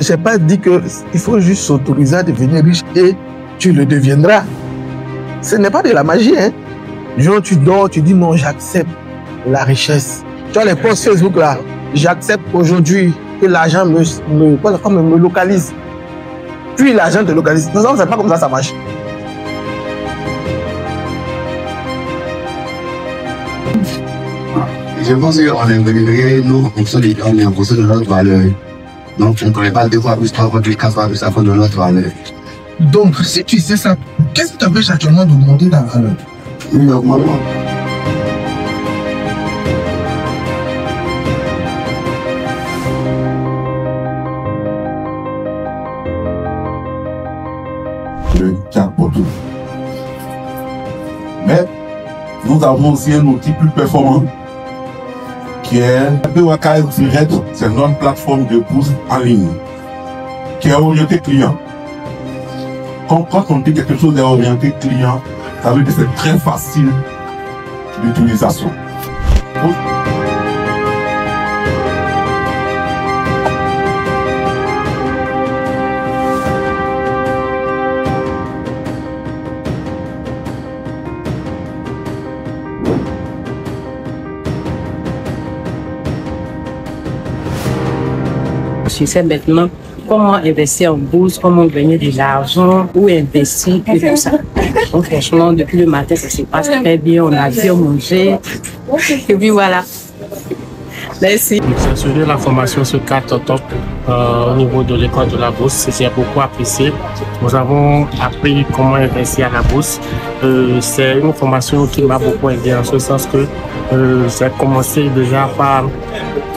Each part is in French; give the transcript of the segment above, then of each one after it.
je n'ai pas dit qu'il faut juste s'autoriser à devenir riche et tu le deviendras. Ce n'est pas de la magie. Hein. Genre, tu dors, tu dis non, j'accepte la richesse. Tu vois les posts Facebook là, j'accepte aujourd'hui que l'argent me localise. Puis l'argent te localise. Non, c'est pas comme ça marche. Je pense qu'on aimerait nous en fonction de notre valeur. Donc, on ne pourrait pas 2 fois plus, 3 fois plus, 4 fois plus à fond de notre valeur. Donc, si tu sais ça, qu'est-ce qui t'empêche actuellement d'augmenter ta valeur? Oui, augmente. Le cas pour tout. Mais nous avons aussi un outil plus performant qui est BWKS Direct. C'est notre plateforme de bourse en ligne qui est orientée client. Quand on dit quelque chose est orienté client, ça veut dire que c'est très facile d'utilisation. Je sais maintenant comment investir en bourse, comment gagner de l'argent, où investir et tout ça. Donc franchement, depuis le matin, ça se passe très bien. On a bien mangé. Et puis voilà. Merci. J'ai suivi la formation sur 4 top au niveau de l'école de la bourse. J'ai beaucoup apprécié. Nous avons appris comment investir à la bourse. C'est une formation qui m'a beaucoup aidé en ce sens que j'ai commencé déjà par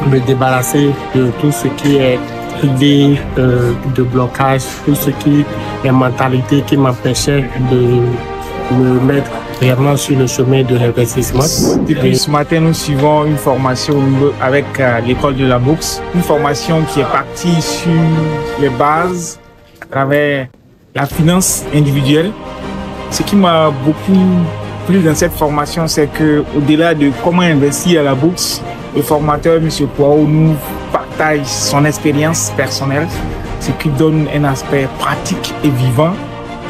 me débarrasser de tout ce qui est idée de blocage, tout ce qui est mentalité qui m'empêchait de me mettre vraiment sur le chemin de l'investissement. Depuis ce matin, nous suivons une formation avec l'école de la bourse, une formation qui est partie sur les bases à travers la finance individuelle. Ce qui m'a beaucoup plu dans cette formation, c'est que au-delà de comment investir à la bourse, le formateur, M. Poirot, nous partage son expérience personnelle, ce qui donne un aspect pratique et vivant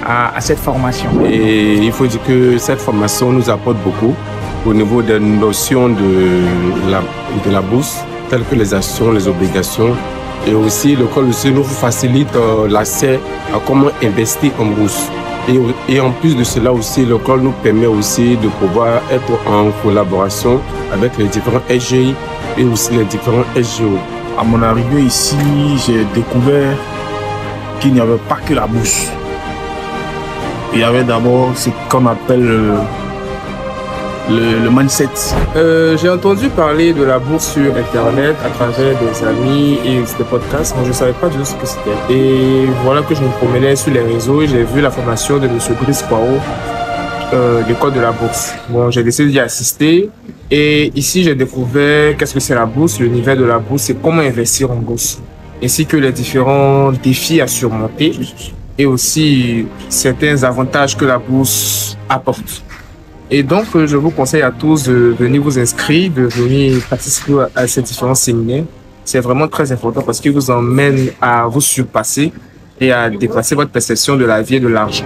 à cette formation. Et il faut dire que cette formation nous apporte beaucoup au niveau des notions de la bourse, telles que les actions, les obligations. Et aussi, l'école aussi nous facilite l'accès à comment investir en bourse. Et en plus de cela aussi, l'école nous permet aussi de pouvoir être en collaboration avec les différents SGI et aussi les différents SGO. À mon arrivée ici, j'ai découvert qu'il n'y avait pas que la bourse. Il y avait d'abord ce qu'on appelle le mindset. J'ai entendu parler de la bourse sur Internet à travers des amis et des podcasts, mais je ne savais pas du tout ce que c'était. Et voilà que je me promenais sur les réseaux et j'ai vu la formation de M. Brice Poirot, l'école de la bourse. Bon, j'ai décidé d'y assister et ici j'ai découvert qu'est-ce que c'est la bourse, le niveau de la bourse et comment investir en bourse, ainsi que les différents défis à surmonter et aussi certains avantages que la bourse apporte. Et donc, je vous conseille à tous de venir vous inscrire, de venir participer à ces différents séminaires. C'est vraiment très important parce qu'il vous emmène à vous surpasser et à dépasser votre perception de la vie et de l'argent.